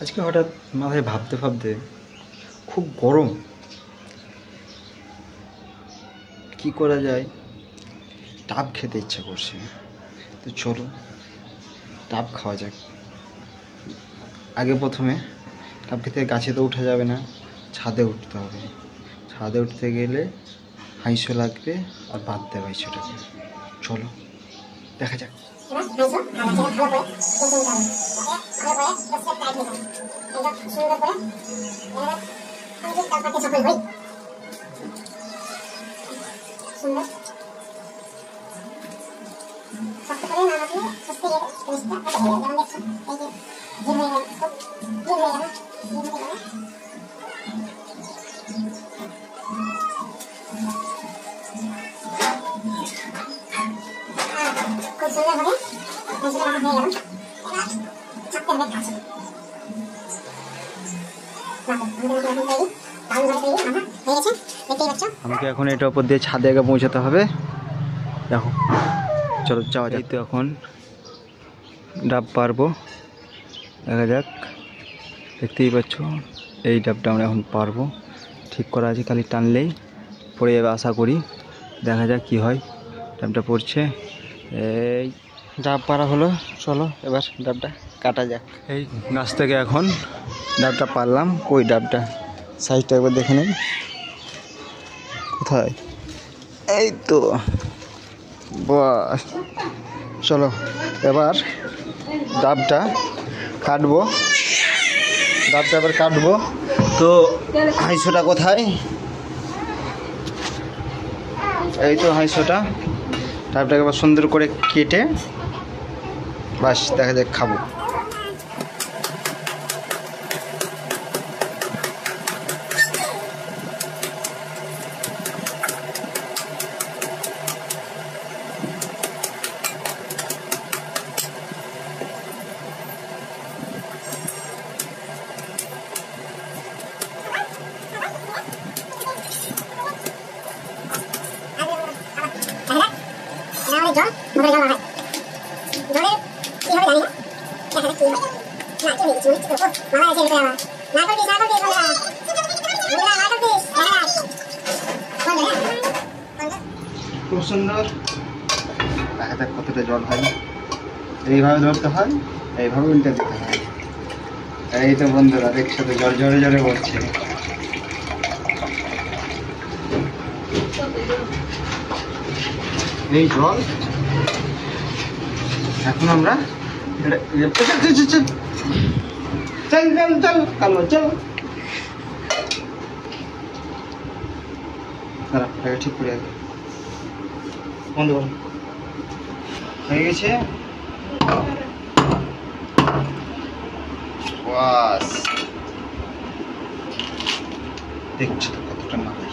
আজকে হঠাৎ মাথায় ভাবতে ভাবতে খুব গরম, কি করা যায়, ডাব খেতে ইচ্ছা করছে। তো চলো ডাব খাওয়া যাক। আগে প্রথমে ডাব খেতে গাছে তো উঠা যাবে না, ছাদে উঠতে হবে। ছাদে উঠতে গেলে হাইশো লাগবে আর বাঁধতে হবে হাইশোটাকে। চলো দেখা যাক। আমাকে এখন এটা উপর দিয়ে ছাদে আগে পৌঁছাতে হবে। দেখো চলো যাওয়া যায়। তো এখন ডাব পারবো, দেখা যাক। দেখতেই পাচ্ছ এই ডাবটা আমরা এখন পারবো, ঠিক করা আছে, খালি টানলেই পড়ে যাবে আশা করি। দেখা যাক কি হয়। ডাবটা পড়ছে, এই ডাব পারা হলো। চলো এবার ডাবটা কাটা যাক। এই গাছ থেকে এখন ডাবটা পারলাম। ওই ডাবটা সাইজটা একবার দেখে নেই, কোথায়? এই তো, বাস। চলো এবার ডাবটা কাটবো, ডাবটা এবার কাটবো। তো হাইশোটা কোথায়? এই তো হাইশোটা। ডাবটাকে এবার সুন্দর করে কেটে বাস দেখা যাক খাবো। খুব সুন্দর, দেখা যাক কতটা জল হয়। এইভাবে ধরতে হয়, এইভাবে উল্টে দিতে হয়। এই তো বন্ধুরা একসাথে জল জোরে জোরে পড়ছে। এই জল এখন আমরা ঠিক করে বন্ধ করুন। হয়ে গেছে। দেখছো তো কতটা মাছ।